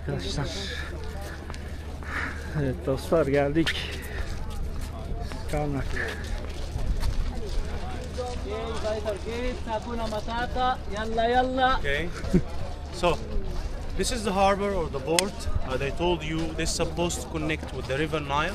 arkadaşlar. Evet dostlar, geldik. Karnak. Okay. So, this is the harbor or the port. As I told you, this is supposed to connect with the River Nile,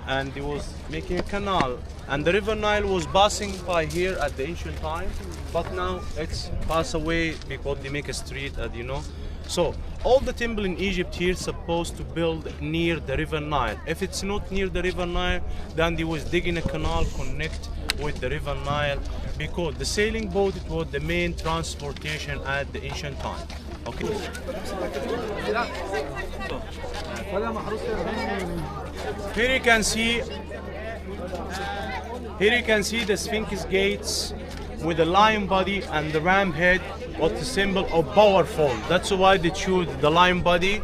and it was making a canal. And the River Nile was passing by here at the ancient time, but now it's passed away because they make a street, as you know. So, all the temple in Egypt here is supposed to build near the River Nile. If it's not near the River Nile, then they was digging a canal connect with the River Nile, because the sailing boat, it was the main transportation at the ancient time. Okay. Here you can see the Sphinx gates with the lion body and the ram head, what the symbol of powerful. That's why they choose the lion body,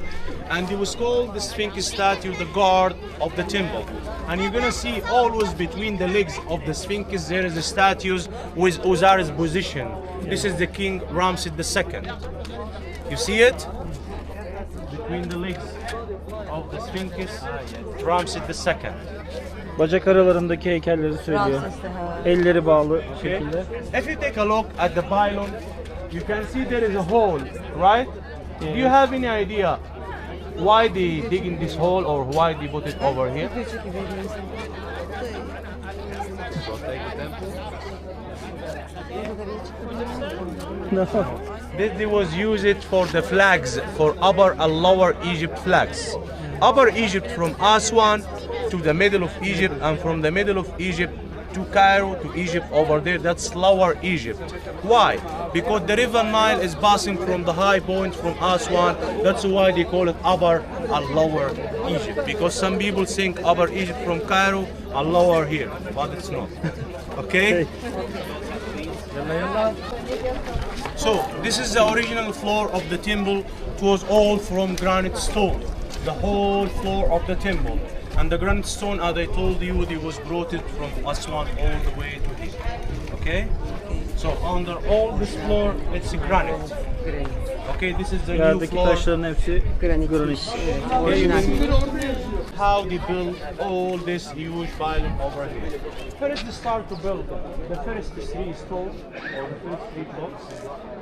and it was called the Sphinx statue, the guard of the temple. And you're gonna see always between the legs of the Sphinx there is the statues with Osiris position. This is the King Ramses II. You see it? Between the legs of the Sphinx, Ramses II. Bacak aralarındaki heykelleri söylüyor. Elleri bağlı şekilde. If you take a look at the pylon, you can see there is a hole, right? Do you have any idea why they dig in this hole or why they put it over here? No. This was used for the flags, for Upper and Lower Egypt flags. Upper Egypt from Aswan to the middle of Egypt, and from the middle of Egypt to Cairo to Egypt over there, that's Lower Egypt. Why? Because the River Nile is passing from the high point from Aswan. That's why they call it Upper and Lower Egypt, because some people think Upper Egypt from Cairo and Lower here, but it's not. Okay? So this is the original floor of the temple. It was all from granite stone, the whole floor of the temple. And the granite stone, as I told you, it was brought it from Aswan all the way to here. Okay? So under all this floor, it's granite. Okay, this is the new Yerdeki floor. taşların hepsi granit. How they build all this huge pylon over here. First they start to build the first three stones or the first three blocks,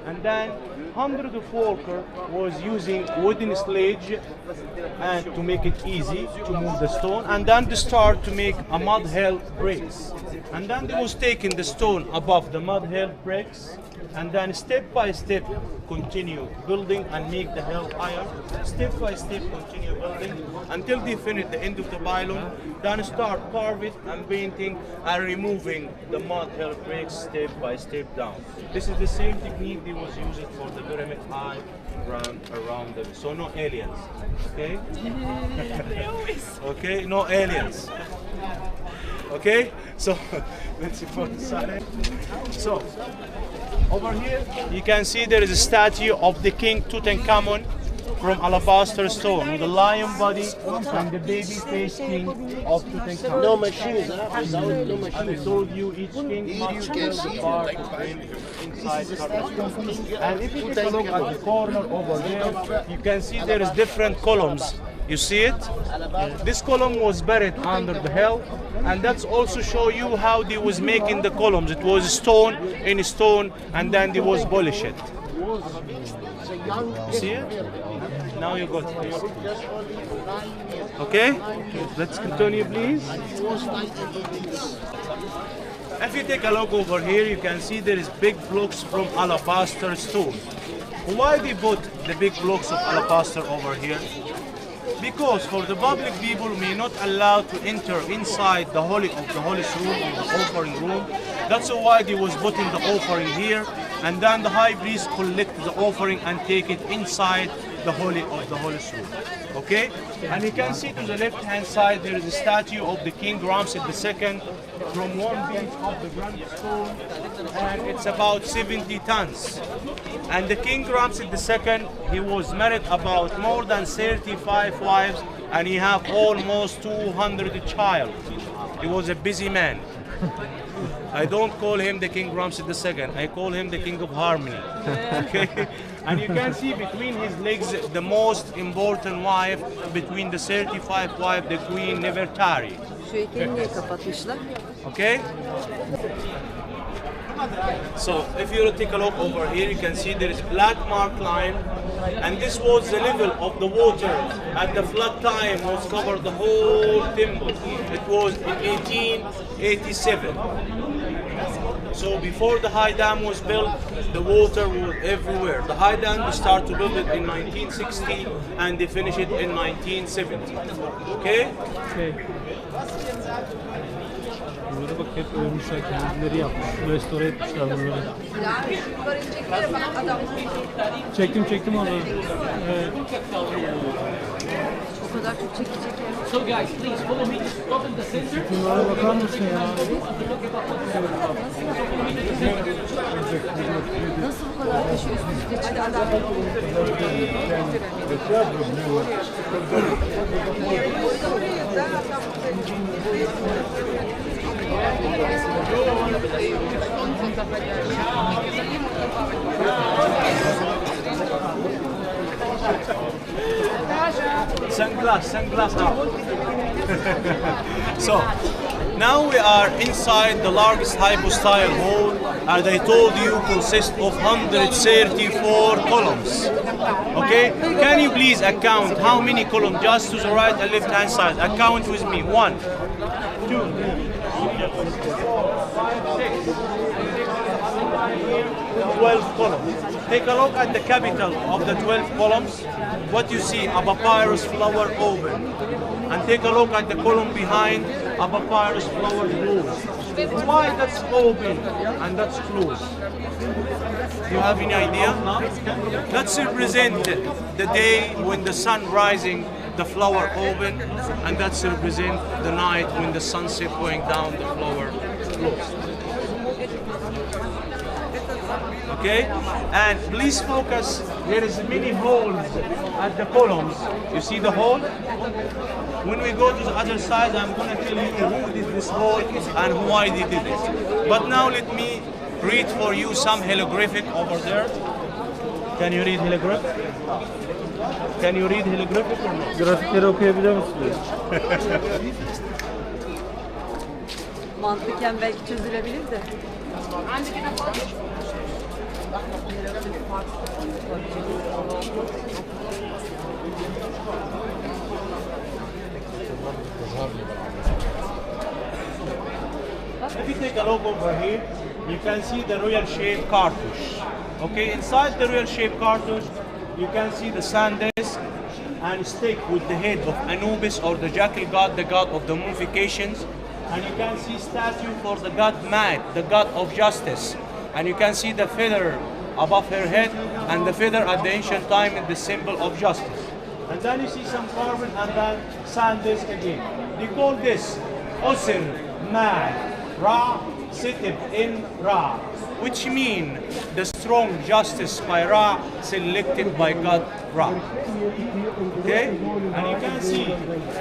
and then hundreds of workers was using wooden sledge and to make it easy to move the stone, and then they start to make a mud hill bricks, and then they was taking the stone above the mud hill bricks, and then step by step continue building and make the hill higher. Step by step continue building until they finish the end of the pylon. Then start carving and painting and removing the mud hill bricks step by step down. This is the same technique they was using for the pyramid high around them. So no aliens, okay? Okay, no aliens. Okay, so let's see for the side. So over here you can see there is a statue of the King Tutankhamun from alabaster stone with the lion body and the baby face king of Tutankhamun. No machines, huh? No I machines. told you each king must build a part inside her. And if you take a look at the corner over there, you can see there is different columns. You see it? This column was buried under the hill, and that's also show you how they was making the columns. It was stone in stone, and then they was polish it. See it? Now you got it. Okay? Let's continue, please. If you take a look over here, you can see there is big blocks from alabaster stone. Why they put the big blocks of alabaster over here? Because for the public people may not allow to enter inside the holy of the holiest room, or the offering room. That's why they was putting the offering here, and then the high priest collect the offering and take it inside the holy of the holiest room. Okay? And you can see to the left hand side there is a statue of the King Ramses II from one piece of the granite stone, and it's about 70 tons. And the King Ramses II, he was married about more than 35 wives, and he have almost 200 child. He was a busy man. I don't call him the King Ramses II. I call him the King of Harmony. Okay? And you can see between his legs the most important wife between the 35 wives, the Queen Nefertari. Şu heykeli niye kapatmışlar? Okay? So if you take a look over here, you can see there is black mark line, and this was the level of the water at the flood time was covered the whole temple. It was in 1887. So before the high dam was built, the water was everywhere. The high dam they start to build it in 1960 and they finish it in 1970. Okay? Şey. Bunları bak hep ölmüşler, kendileri yapmış. Restore etmişler bunları. Yani yukarı inecekleri bak adamlar. Çektim onları. Evet. O kadar çok çekecek yer. So guys, please follow me. Stop in the center. Bunlara bakar mısın ya? Nasıl bu kadar taşı üst üste çıktı adam? Sunglass out. So now we are inside the largest hypostyle hall, as I told you, consists of 134 columns. Okay, can you please account how many columns just to the right and left hand side? Account with me. 1, 2, 12 columns. Take a look at the capital of the 12 columns. What you see, a papyrus flower open. And take a look at the column behind, a papyrus flower closed. Why that's open and that's closed? Do you have any idea? That's represent the day when the sun rising, the flower open, and that's represent the night when the sunset going down, the flower closed. Okay, and please focus. There is many holes at the columns. You see the hole? When we go to the other side, I'm going to tell you who did this hole and why they did it. But now let me read for you some hieroglyphic over there. Can you read hieroglyphic? Can you read hieroglyphic or no? Grafikleri okuyabiliyor musunuz? Mantıken belki çözülebilir de. If you take a look over here, you can see the royal shape cartouche. Okay, inside the royal shape cartouche, you can see the sand disk and stick with the head of Anubis or the jackal god, the god of the mummifications. And you can see statue for the god Mad, the god of justice. And you can see the feather above her head, and the feather at the ancient time is the symbol of justice. And then you see some carbon and then sand disk again. They call this Osir, Mad, Ra, Sitib in Ra, which mean the strong justice by Ra, selected by God Ra. Okay? And you can see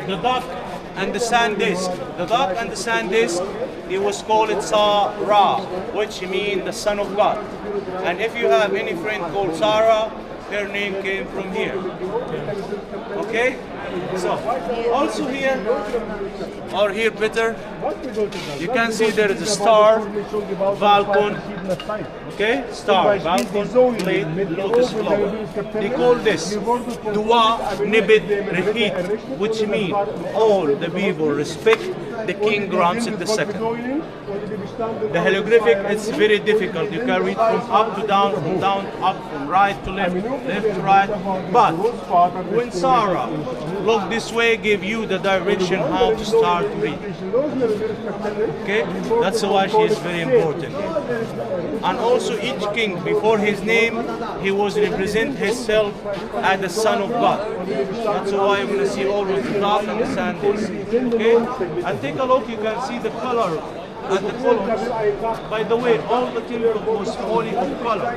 the duck and the sand disk. The duck and the sand disk, it was called Sa Ra, which mean the son of God. And if you have any friend called Sarah, her name came from here. Okay? So, also here, or here better, you can see there is a star, balcony, okay? Star, balcony, plate, lotus flower. They call this Dua Nibid Rehit, which means all the people respect the King Ramses II. The hieroglyphic is very difficult. You can read from up to down, from down to up, from right to left, left to right. But when Sarah look this way, give you the direction how to start to read. Okay, that's why she is very important. And also each king, before his name, he was represent himself as the son of God. That's why you're gonna see always the top and the sand is. Okay, and take a look. You can see the color at the columns. By the way, all the temple was fully of color.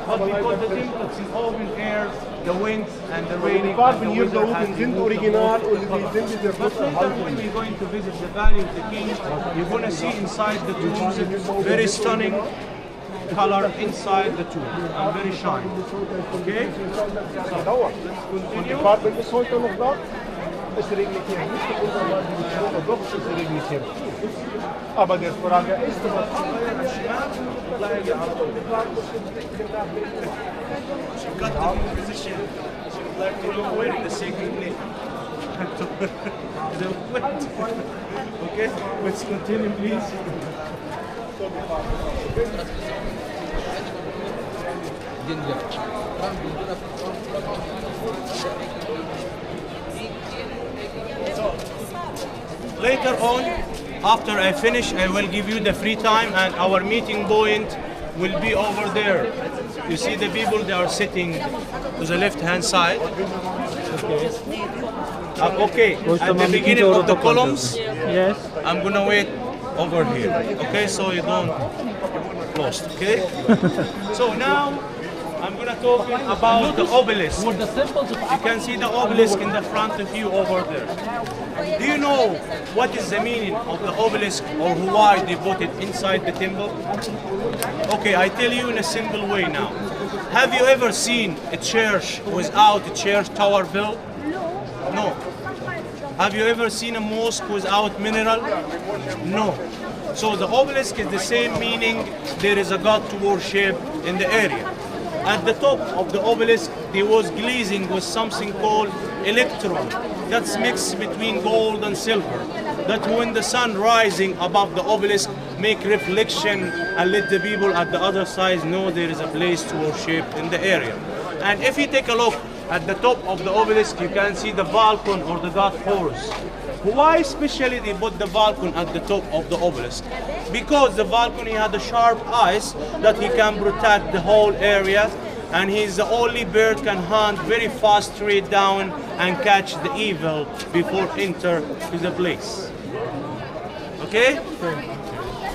But because the temple is in open air, the wind and the raining and the weather has removed the color. But later when we're going to visit the Valley of the Kings, you're going to see inside the tombs very stunning color inside the tomb and very shiny. Okay? So, let's continue. Department is heute noch da. Es regnet hier nicht, unser Land ist schon, doch es regnet hier. Aber der Frage ist, was She got the position. She would like to look where in the sacred name. Okay, let's continue, please. So, later on, after I finish, I will give you the free time and our meeting point will be over there. You see the people, they are sitting to the left-hand side. Okay, at the beginning of the columns, Yes. I'm gonna wait over here. Okay, so you don't lost. Okay. So now I'm gonna talk about the obelisk. Were the symbols of You can see the obelisk in the front of you over there. Do you know what is the meaning of the obelisk or why they put it inside the temple? Okay, I tell you in a simple way now. Have you ever seen a church without a church tower built? No. Have you ever seen a mosque without mineral? No. So the obelisk is the same meaning there is a god to worship in the area. At the top of the obelisk there was glazing with something called electron. That's mixed between gold and silver. That when the sun rising above the obelisk make reflection and let the people at the other side know there is a place to worship in the area. And if you take a look at the top of the obelisk, you can see the Vulcan or the god Horus. Why especially they put the Vulcan at the top of the obelisk? Because the Vulcan, he had a sharp eyes that he can protect the whole area, and he's the only bird can hunt very fast straight down and catch the evil before enter to the place. Okay?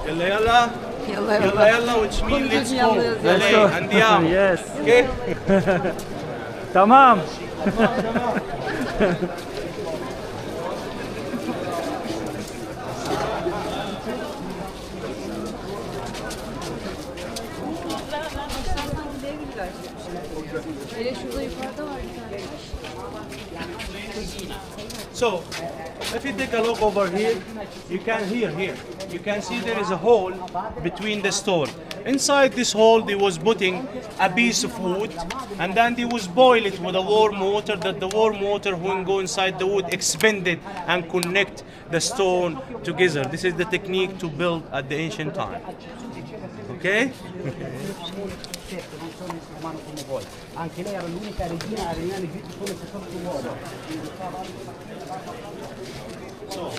Yalla yalla. Yalla yalla, which means let's go. Yalla, andiamo. Yes. Okay? Tamam. Hele şurada yukarıda var bir tane. So, if you take a look over here, you can here. You can see there is a hole between the stone. Inside this hole, they was putting a piece of wood, and then they was boil it with a warm water. That the warm water, when go inside the wood, expanded and connect the stone together. This is the technique to build at the ancient time. Okay? Anche lei era l'unica regina a regnare in Egitto come se fosse un uomo. So,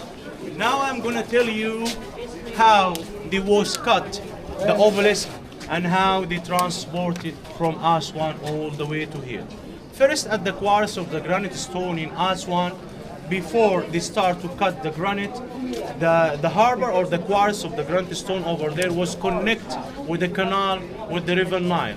now I'm going to tell you how they was cut, the obelisk, and how they transported from Aswan all the way to here. First, at the quartz of the granite stone in Aswan, before they start to cut the granite, the harbor or the quartz of the granite stone over there was connect with the canal with the river Nile.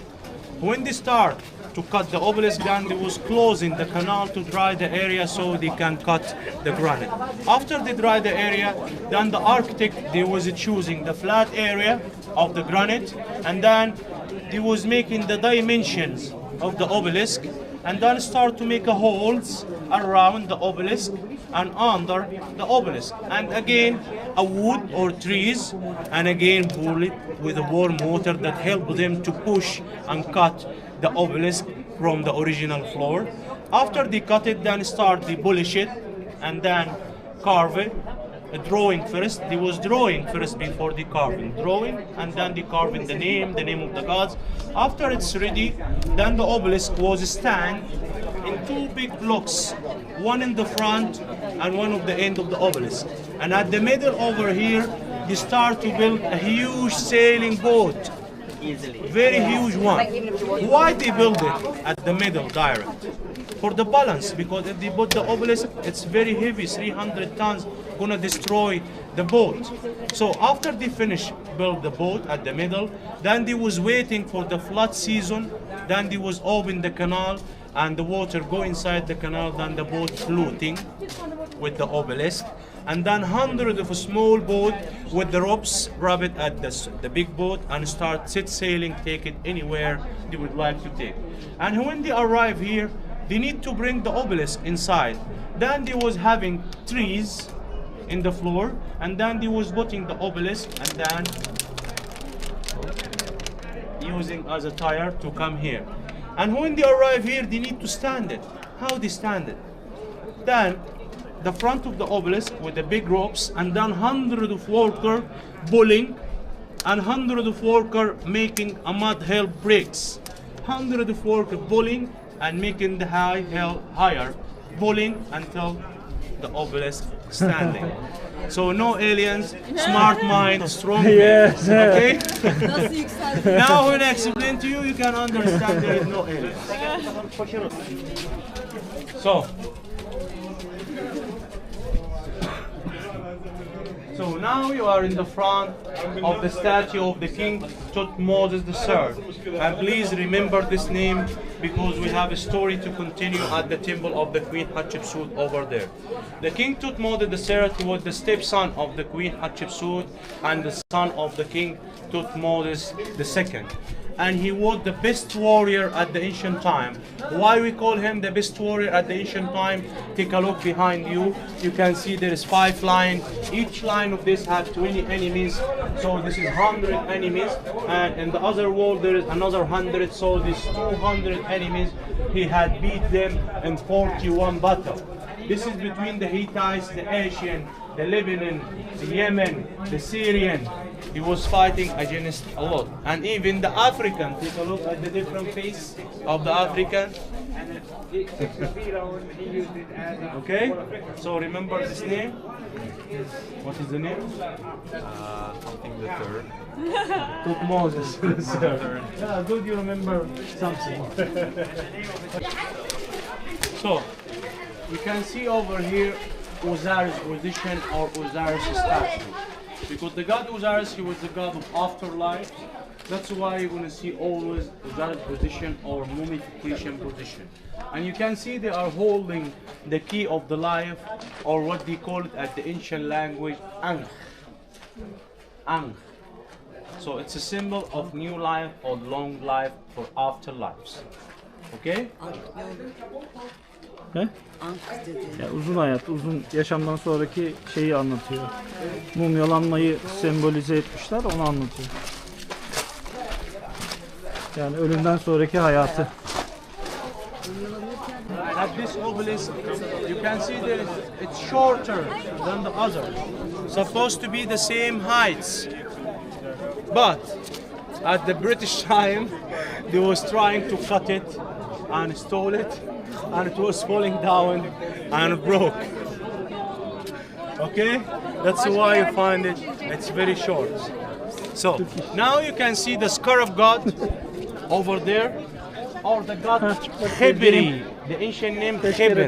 When they start to cut the obelisk down, they was closing the canal to dry the area so they can cut the granite. After they dry the area, then the architect, they was choosing the flat area of the granite, and then they was making the dimensions of the obelisk, and then start to make a holes around the obelisk and under the obelisk, and again a wood or trees, and again pull it with a warm water that help them to push and cut the obelisk from the original floor. After they cut it, then start to polish it and then carve it. Drawing first. They was drawing first before the carving. Drawing and then the carving the name of the gods. After it's ready, then the obelisk was stand in two big blocks, one in the front and one at the end of the obelisk. And at the middle over here, they start to build a huge sailing boat. Very huge one. Why they build it at the middle direct? For the balance, because if they put the obelisk, it's very heavy, 300 tons, gonna destroy the boat. So after they finish build the boat at the middle, then they was waiting for the flood season, then they was open the canal and the water go inside the canal, then the boat floating with the obelisk, and then hundred of a small boat with the ropes wrap it at the big boat and start set sailing, take it anywhere they would like to take. And when they arrive here, they need to bring the obelisk inside. Then they was having trees in the floor, and then they was putting the obelisk and then using as a tire to come here. And when they arrive here, they need to stand it. How they stand it? Then the front of the obelisk with the big ropes, and then hundred of workers pulling, and hundred of workers making a mud hill bricks. Hundred of workers pulling and making the hill higher, pulling until the obelisk standing. So no aliens, smart mind, strong Yes. mind. Okay? Nasıl yükseldi? Now when I explain to you, you can understand there is no aliens. So now you are in the front of the statue of the King Thutmose III. And please remember this name because we have a story to continue at the temple of the Queen Hatshepsut over there. The King Thutmose III was the stepson of the Queen Hatshepsut and the son of the King Thutmose II. And he was the best warrior at the ancient time. Why we call him the best warrior at the ancient time? Take a look behind you. You can see there is 5 lines. Each line of this has 20 enemies. So this is 100 enemies. And in the other wall there is another 100. So this 200 enemies. He had beat them in 41 battles. This is between the Hittites, the Asian, the Lebanon, the Yemen, the Syrian. He was fighting against a lot. And even the African, take a look at the different face of the African. Okay, so remember this name? What is the name? Something the third. Thutmose. Yeah, good you remember something. So, you can see over here Osiris' position or Osiris' statue. Because the god Osiris, he was the god of afterlife. That's why you're going to see always Osiris position or mummification position. And you can see they are holding the key of the life, or what they call it at the ancient language, Ankh. Ankh. So it's a symbol of new life or long life for afterlives. Okay? Ne? Ya uzun hayat, uzun yaşamdan sonraki şeyi anlatıyor. Mumyalanmayı sembolize etmişler, onu anlatıyor. Yani ölümden sonraki hayatı. At this obelisk, you can see that it's shorter than the other. Supposed to be the same heights. But at the British time, they was trying to cut it and stole it, and it was falling down and broke. Okay? That's why you find it, it's very short. So, now you can see the scarab god over there, or the god Khebri, the ancient name Khebri.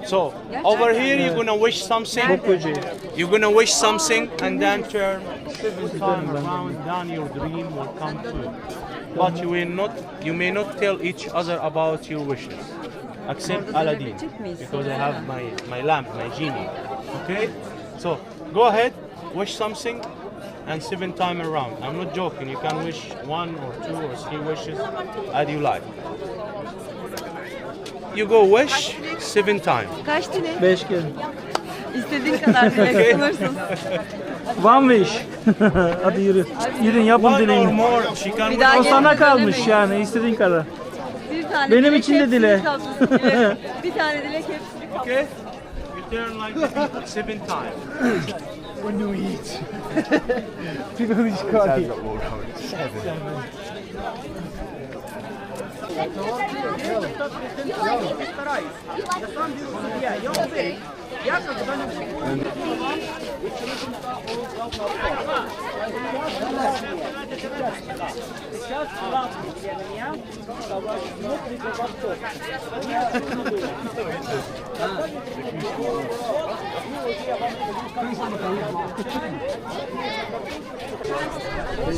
So, over here you're gonna wish something, you're gonna wish something and then turn 7 times around, then your dream will come true. But you may not tell each other about your wishes, except Aladdin, because I have my lamp, my genie. Okay? So, go ahead, wish something, and 7 times around. I'm not joking, you can wish 1 or 2 or 3 wishes as you like. You go wish 7 times. Kaç dilek? 5 kere. İstediğin kadar dilek sınırsız. One wish. Hadi yürü. Gidin yapın 1 or dileğini. more, she can Bir daha O wish. sana gelin, kalmış denemeyin. yani, istediğin kadar. Bir tane Benim dilek, için de hepsini dile. kapsın. Bir tane dilek hepsini kapsın. Okay? You turn like this 7 times. When you eat. People who just can't eat. Is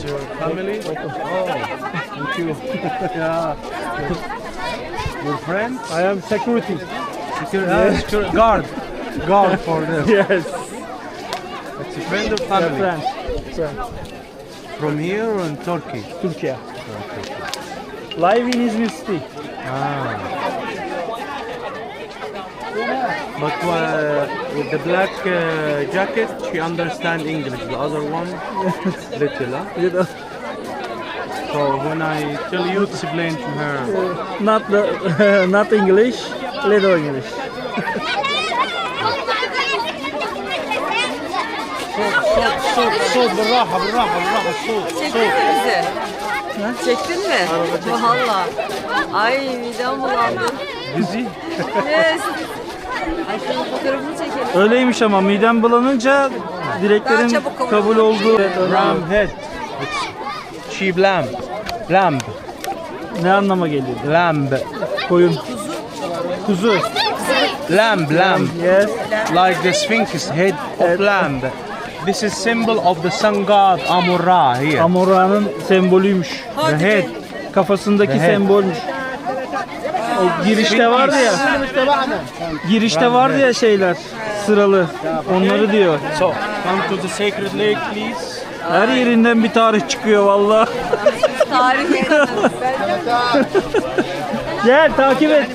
your family? Oh, thank you. Yeah. Your friend? I am security. Security guard for them. Yes. It's a friend of family. Friend. From here or in Turkey? Turkey. Live in İzmir City. But with the black jacket, she understands English. The other one, little. Huh? You know, So when I tell you, explain to her. not English, little English. صوت بالراحة الصوت. Çektin mi bizi? Çektin mi? Valla. Ay midem bulandı. Busy? Yes. Ay şunun fotoğrafını çekelim. Öyleymiş ama midem bulanınca dileklerin Daha çabuk kabul kabul olduğu. Ram head. It's sheep lamb. Lamb. Ne anlama geliyor? Lamb. Koyun. Kuzu. Lamb. Yes. Like the Sphinx head of lamb. This is symbol of the sun god Amon-Ra here. Amon-Ra'nın sembolüymüş. The head. Kafasındaki The head. sembolmüş. O girişte vardı ya. Girişte vardı ya şeyler. Sıralı. Onları diyor. So, come to the sacred lake, please. Her yerinden bir tarih çıkıyor vallahi. Tarihi. Gel takip et.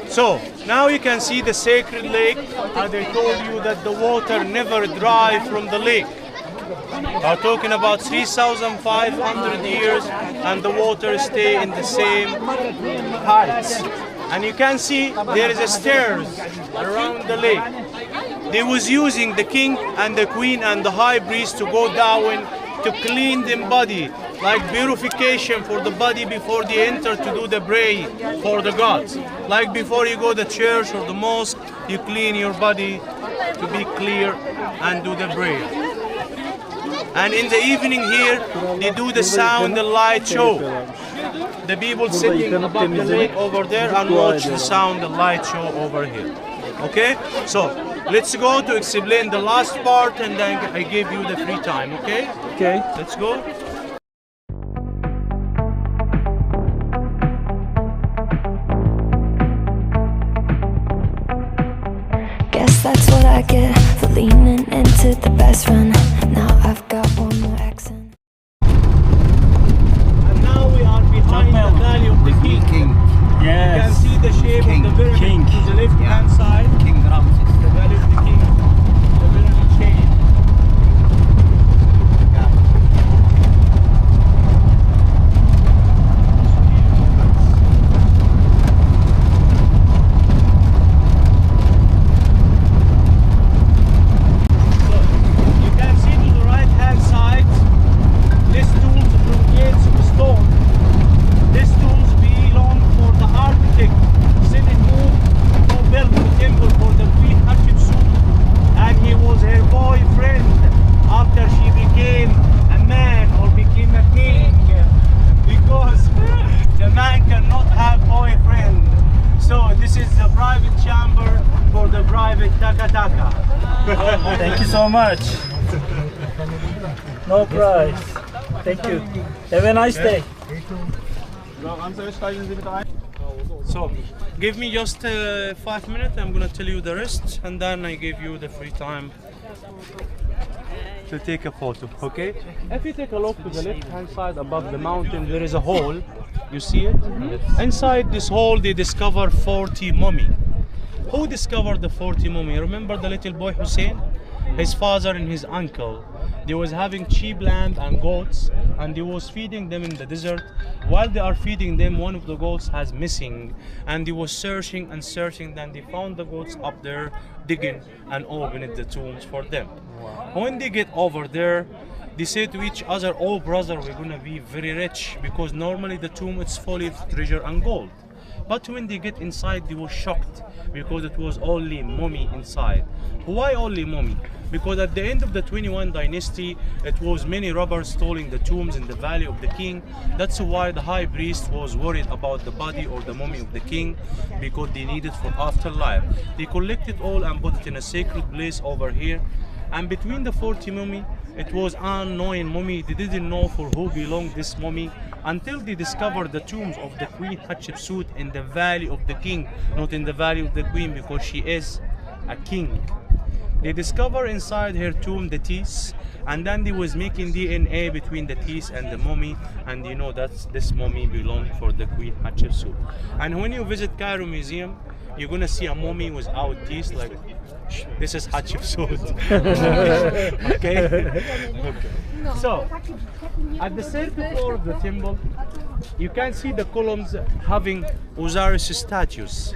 So, now you can see the sacred lake, and I told you that the water never dry from the lake. We're talking about 3,500 years, and the water stay in the same heights. And you can see there is a stairs around the lake. They was using the king and the queen and the high priest to go down to clean them body, like purification for the body before they enter to do the pray for the gods. Like before you go to church or the mosque, you clean your body to be clear and do the prayer. And in the evening here, they do the sound and light show. The people sitting above the lake over there and watch the sound and light show over here. Okay? So, let's go to explain the last part and then I give you the free time, okay? Okay. Let's go. Guess that's what I get for leaning into the best friend. Now I've got one more accent. And now we are behind the valley of the king. You can Yes. see the shape of the pyramid King. to the left hand side. King Ramses. The valley of the king. The pyramid shape. So, you can see to the right hand side, this tools from gates of stone. These tools belong for the architect, Senate moved to build the temple for the Queen Hatshepsut, and he was her boyfriend after she became a man or became a king, because the man cannot have boyfriend. So this is the private chamber for the private taka-taka. Thank you so much. No price. Thank you. Have a nice day. So, give me just 5 minutes, I'm gonna tell you the rest, and then I give you the free time to take a photo, okay? If you take a look to the left hand side above the mountain, there is a hole, you see it? Inside this hole, they discover 40 mummy. Who discovered the 40 mummy? Remember the little boy Hussein? His father and his uncle. They was having sheep, lamb and goats, and they was feeding them in the desert. While they are feeding them, one of the goats has missing, and they was searching and searching. Then they found the goats up there, digging and opening the tombs for them. When they get over there, they say to each other, "Oh brother, we're gonna be very rich," because normally the tomb is full of treasure and gold. But when they get inside, they were shocked because it was only mummy inside. Why only mummy? Because at the end of the 21 dynasty, it was many robbers stealing the tombs in the Valley of the King. That's why the high priest was worried about the body or the mummy of the king, because they need it for afterlife. They collected all and put it in a sacred place over here. And between the 40 mummy, it was unknown mummy. They didn't know for who belonged this mummy until they discovered the tombs of the Queen Hatshepsut in the Valley of the King, not in the Valley of the Queen, because she is a king. They discovered inside her tomb the teeth, and then they was making DNA between the teeth and the mummy, and you know that this mummy belonged for the Queen Hatshepsut. And when you visit Cairo Museum, you're gonna see a mummy without teeth, like this is Hatshepsut. Okay? So, at the third floor of the temple, you can see the columns having Osiris statues.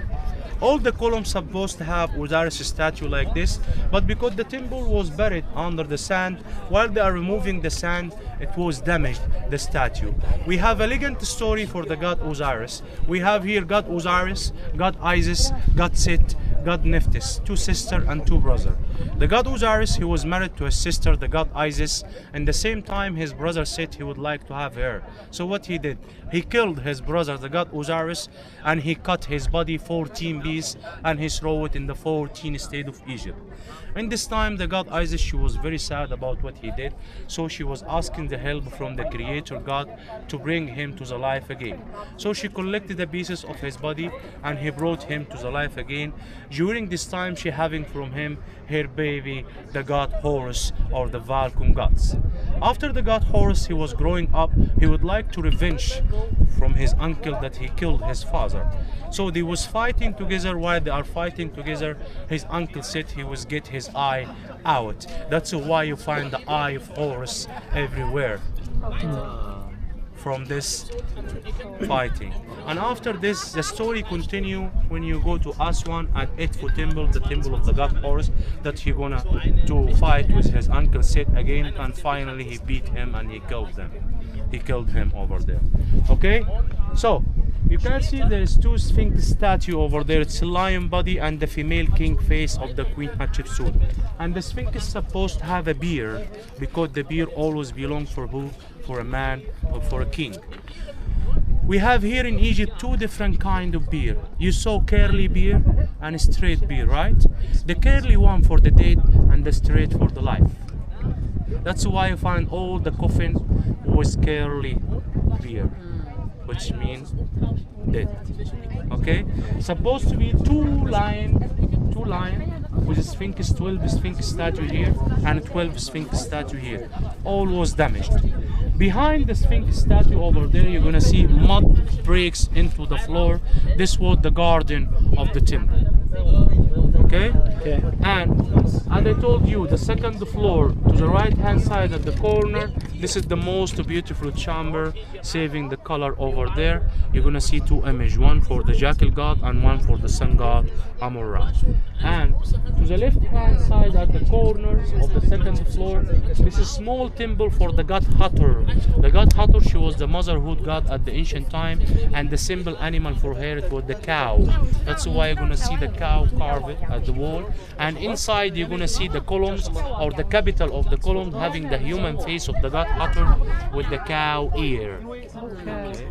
All the columns supposed to have Osiris statue like this, but because the temple was buried under the sand, while they are removing the sand, it was damaged, the statue. We have a legend story for the god Osiris. We have here god Osiris, god Isis, god Set, god Nephthys, 2 sisters and 2 brothers. The god Osiris, he was married to his sister, the god Isis, and the same time his brother Set, he would like to have her. So what he did, he killed his brother, the god Osiris, and he cut his body 14 pieces and he threw it in the 14 state of Egypt. And this time the god Isis, she was very sad about what he did, so she was asking the help from the creator god to bring him to the life again. So she collected the pieces of his body and he brought him to the life again. During this time she having from him her baby, the god Horus, or the Vulcan gods. After the god Horus, he was growing up, he would like to revenge from his uncle that he killed his father. So they was fighting together. While they are fighting together, his uncle said he was get his eye out. That's why you find the eye of Horus everywhere. From this fighting. And after this, the story continue when you go to Aswan at Edfu temple, the temple of the god Horus, that he gonna to fight with his uncle Set again, and finally he beat him and he killed them. He killed him over there. Okay, so you can see there's 2 Sphinx statue over there. It's a lion body and the female king face of the Queen Hatshepsut. And the Sphinx is supposed to have a beard, because the beard always belongs for who? For a man or for a king. We have here in Egypt 2 different kind of beard. You saw curly beard and straight beard, right? The curly one for the dead and the straight for the life. That's why you find all the coffin with curly beard, which means dead. Okay, supposed to be 2 lion with a Sphinx, 12 Sphinx statue here and 12 Sphinx statue here. All was damaged. Behind the Sphinx statue over there, you're gonna see mud breaks into the floor. This was the garden of the temple. Okay? And as I told you, the second floor to the right hand side at the corner, this is the most beautiful chamber, saving the color over there. You're gonna see 2 images, one for the jackal god and one for the sun god Amon-Ra. And to the left hand side at the corner of the second floor, this is small temple for the god Hathor. The god Hathor, she was the motherhood god at the ancient time, and the symbol animal for her, it was the cow. That's why you're gonna see the cow carved at the wall. And inside you're gonna see the columns, or the capital of the column, having the human face of the god Hathor with the cow ear. Okay.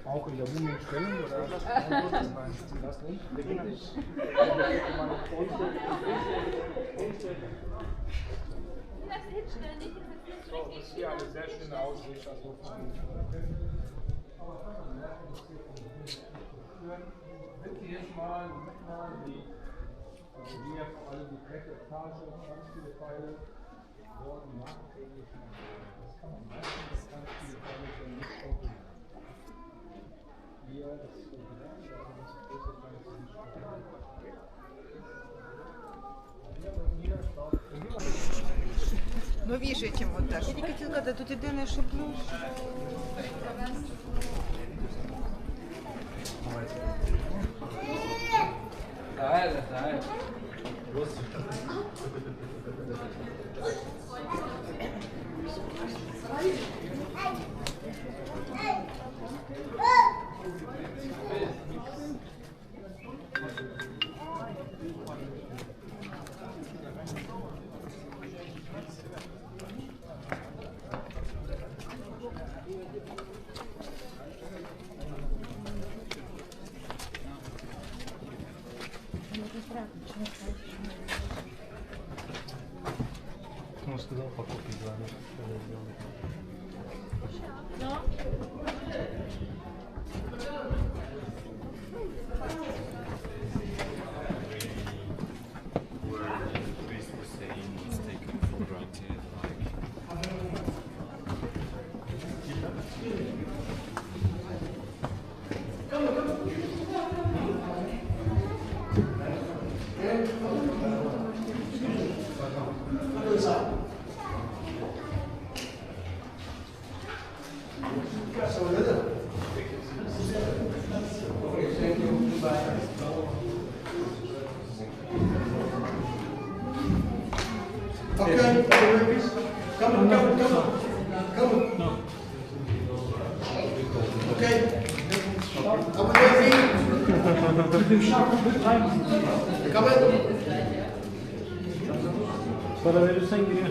Auch in der Blumenstellung oder so, das ist hier eine sehr schöne Aussicht. Also bitte jetzt mal die hier vor allem die dritte Etage, ganz viele Pfeile wurden nachträglich. Das kann man meistens ganz viele Pfeile schon nicht stoppen. Hier das das große Новіше, ніж от так. Я тільки хотіла сказати, тут єдине, що плюс. Он сказал, покупки главное. Para verirsen giriyor.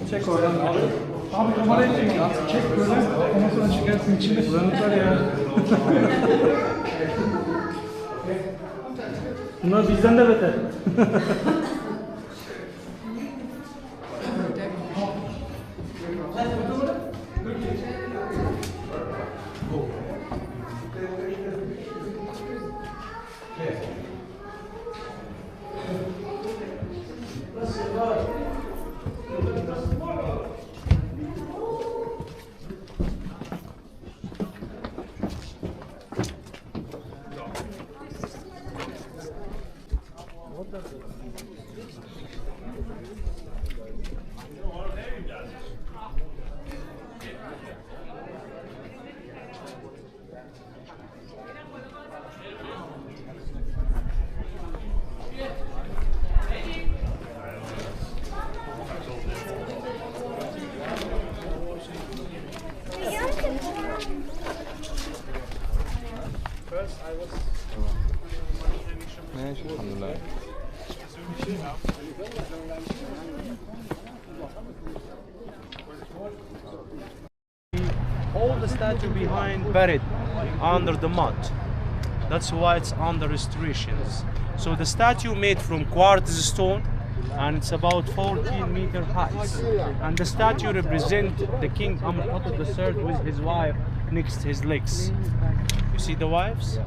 Çek oradan abi. Abi kamerayı çek. Çek böyle. Ondan sonra çıkarsın içine. Buranın var ya. Bunlar bizden de beter. All the statue behind buried under the mud. That's why it's under restrictions. So the statue made from quartz stone and it's about 14 meter high. And the statue represents the king Amenhotep III with his wife next to his legs. You see the wives?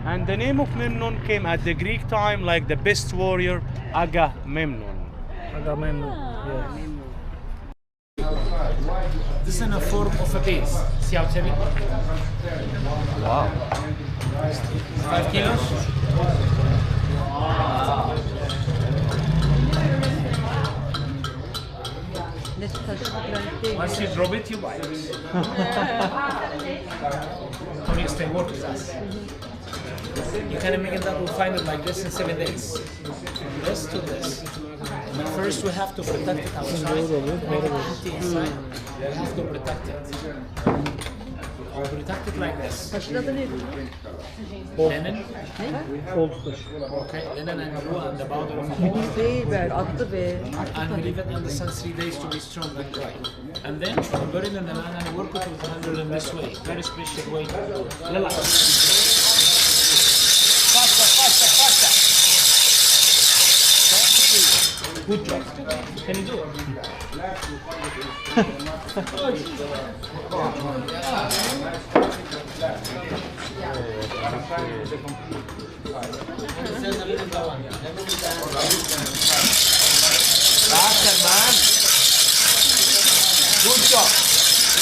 And the name of Memnon came at the Greek time like the best warrior, Agamemnon. Agamemnon. Yes. This is in a form of a base. See how it's heavy? Wow. 5 kilos. Once you drop it, you buy it. Only stay work with us. You can make that we'll find it like this in 7 days. This to this. But first we have to protect it outside. Make it empty inside. We have to protect it. We protect it like this. Linen. Okay, linen and glue and the powder of alcohol. And we leave it in the sun 3 days to be strong and dry. And then we bury it in the land and work it with the handle in this way. Very special way. Relax. Faster. Good job. Can you do it? Faster, man. Good job.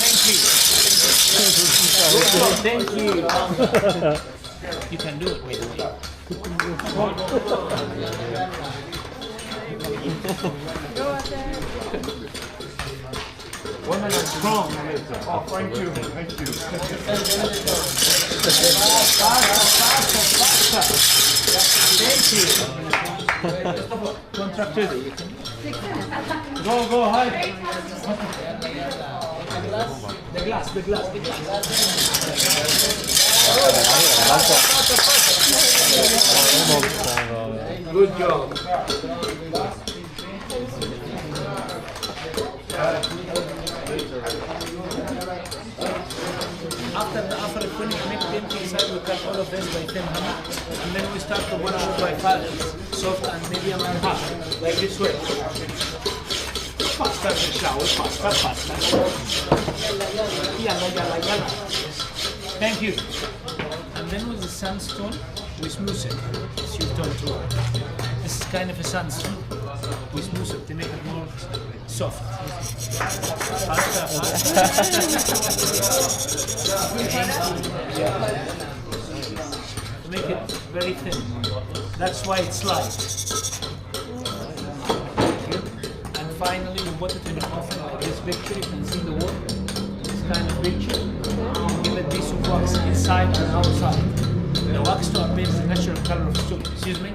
Thank you. Good job. Thank you. You can do it, by the way. Women are strong. Oh, thank you. Faster. Contracted. Go, hide. The glass. Good job. After the upper finish, make them inside, we cut all of them by 10 hammer. And then we start to burn out by fathers, soft and medium and hard, like this way. Faster, shower, faster. Yalla. Thank you. And then with the sandstone, we smooth it. It's your turn to work. This is kind of a sandstone. We smooth it to make it more soft. Faster. To make it very thin. That's why it's light. And finally, we put it in an oven like this picture. You can see the wood. This kind of picture. Give it piece of wax inside and outside. The wax to appear the natural color of stone. Excuse me.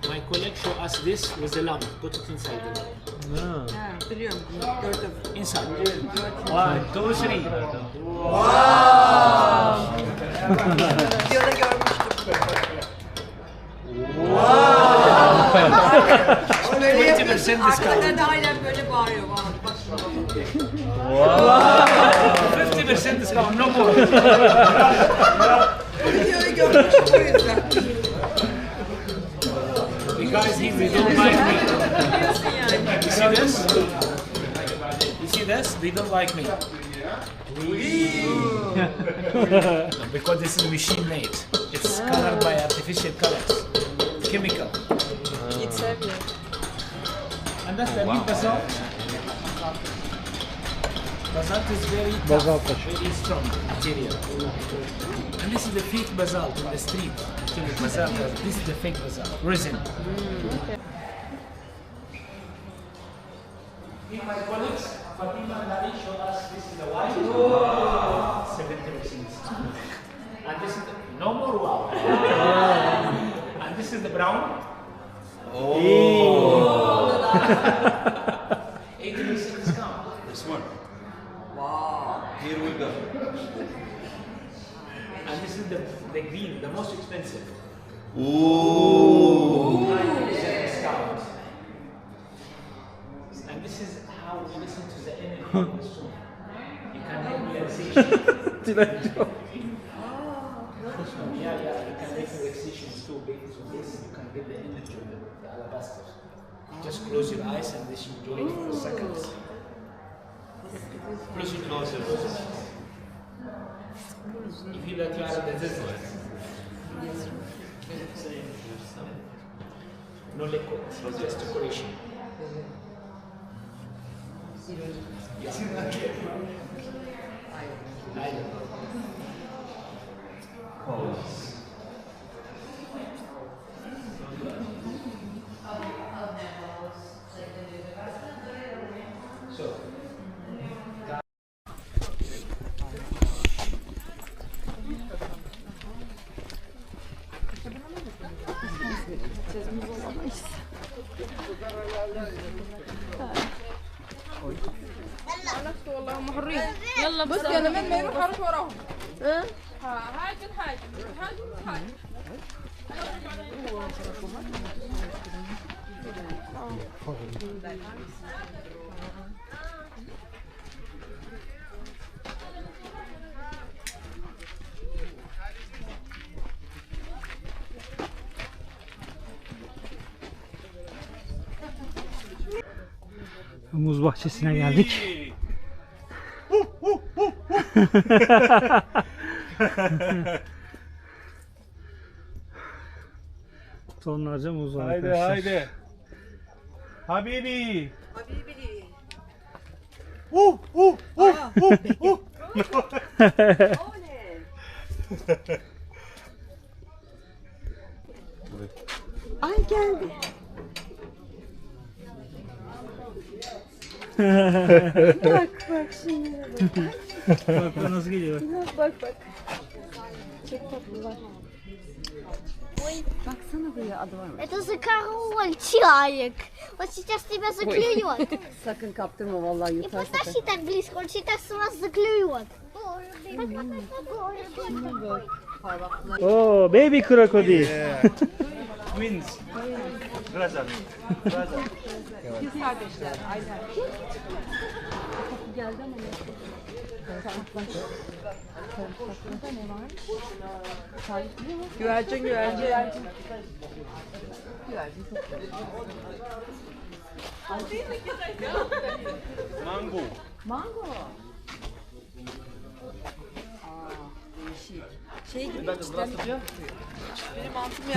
My colleague show us this with the lamp. Put it inside the lamp. Biliyorum. Gördüm. Inside. 1, 2, 3. Videoda görmüştüm. Böyle yapıyorsun. Arkadan da hala böyle bağırıyor. Bak. 50% discount, no more. Videoyu görmüştüm o yüzden. Because they don't like me. You see this? They don't like me. Because this is machine made. It's colored by artificial colors. Chemical. It's heavy. And that's the new basalt. Basalt is very tough, very strong material. And this is the fake basalt on the street. Basalt. This is the fake basalt. Resin. My colleagues, Fatima and Ali showed us this is the white. 70%. And this is the, no more wow. And this is the brown. 80% discount. This one. Wow. Here we go. And this is the green, the most expensive. Ooh. 90% discount. And this is how we listen to the enemy of the song. You can hear realization. Yeah. the alabaster. Just close your eyes and just enjoy it for a second. Close your eyes. You feel like you are in the desert. No liquid, just decoration. Yes. Island. يلا بس انا من ما يروح اروح وراهم هاي الحاجه هاي الحاجه Muz bahçesine geldik. Tonlarca muz var Haydi arkadaşlar. haydi. Habibi. Ay geldi. Bak şimdi. Bak nasıl geliyor. Bak. Çok tatlılar. Baksana buraya adı var mı? Het is een karoltje. Wat ziet er niet met zijn kleur? Sakın kaptırma vallahi Je yutar moet daar sakın. ziet er blies, gewoon ziet er zoals de kleur. Oo, baby krokodil. Twins. Brother. Brother. Geldi ama güvercin. Mango. Şey gibi içten.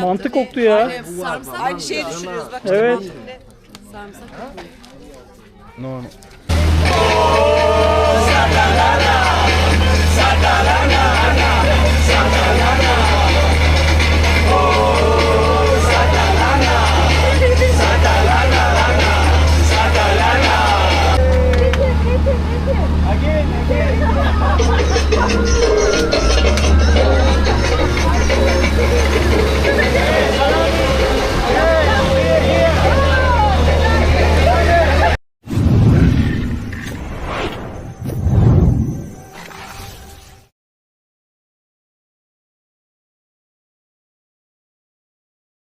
Mantı koktu ya. Sarımsak. Aynı şeyi düşünüyoruz bak. Evet. Sarımsak. No. Sakalala,